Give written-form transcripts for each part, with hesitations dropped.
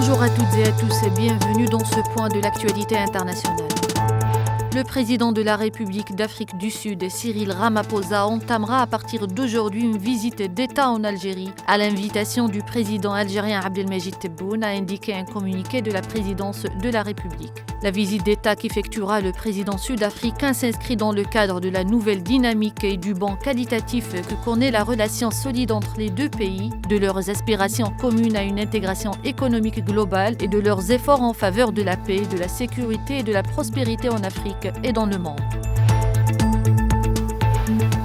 Bonjour à toutes et à tous et bienvenue dans ce point de l'actualité internationale. Le président de la République d'Afrique du Sud, Cyril Ramaphosa, entamera à partir d'aujourd'hui une visite d'État en Algérie à l'invitation du président algérien Abdelmajid Tebboune, a indiqué un communiqué de la présidence de la République. La visite d'État qu'effectuera le président sud-africain s'inscrit dans le cadre de la nouvelle dynamique et du bond qualitatif que connaît la relation solide entre les deux pays, de leurs aspirations communes à une intégration économique globale et de leurs efforts en faveur de la paix, de la sécurité et de la prospérité en Afrique et dans le monde.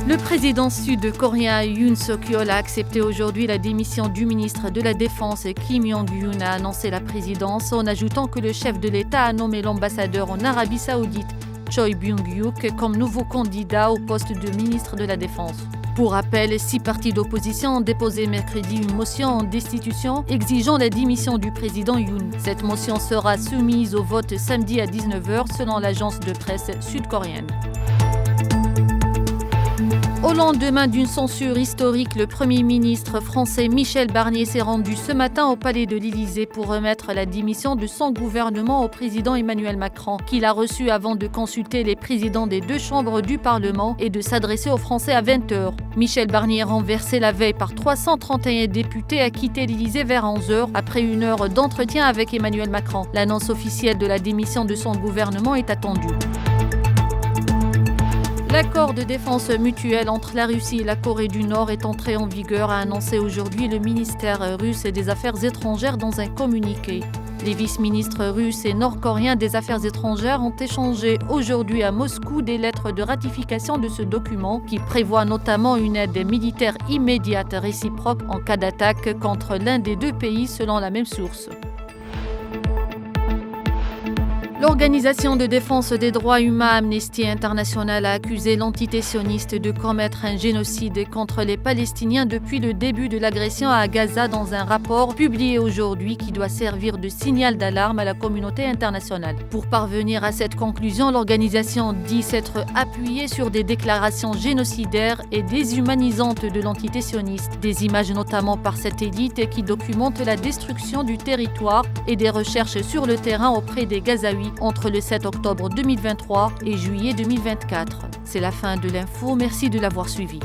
Le président sud-coréen Yoon Suk-yeol a accepté aujourd'hui la démission du ministre de la Défense Kim Yong-hyun, a annoncé la présidence en ajoutant que le chef de l'État a nommé l'ambassadeur en Arabie Saoudite, Choi Byung-hyuk, comme nouveau candidat au poste de ministre de la Défense. Pour rappel, 6 partis d'opposition ont déposé mercredi une motion en destitution exigeant la démission du président Yoon. Cette motion sera soumise au vote samedi à 19h selon l'agence de presse sud-coréenne. Au lendemain d'une censure historique, le Premier ministre français Michel Barnier s'est rendu ce matin au palais de l'Élysée pour remettre la démission de son gouvernement au président Emmanuel Macron, qu'il a reçu avant de consulter les présidents des 2 chambres du Parlement et de s'adresser aux Français à 20h. Michel Barnier, renversé la veille par 331 députés, a quitté l'Élysée vers 11h après une heure d'entretien avec Emmanuel Macron. L'annonce officielle de la démission de son gouvernement est attendue. L'accord de défense mutuelle entre la Russie et la Corée du Nord est entré en vigueur, a annoncé aujourd'hui le ministère russe des Affaires étrangères dans un communiqué. Les vice-ministres russes et nord-coréens des Affaires étrangères ont échangé aujourd'hui à Moscou des lettres de ratification de ce document qui prévoit notamment une aide militaire immédiate réciproque en cas d'attaque contre l'un des 2 pays selon la même source. L'Organisation de défense des droits humains Amnesty International a accusé l'entité sioniste de commettre un génocide contre les Palestiniens depuis le début de l'agression à Gaza dans un rapport publié aujourd'hui qui doit servir de signal d'alarme à la communauté internationale. Pour parvenir à cette conclusion, l'organisation dit s'être appuyée sur des déclarations génocidaires et déshumanisantes de l'entité sioniste, des images notamment par satellite qui documentent la destruction du territoire et des recherches sur le terrain auprès des Gazaouis entre le 7 octobre 2023 et juillet 2024. C'est la fin de l'info, merci de l'avoir suivi.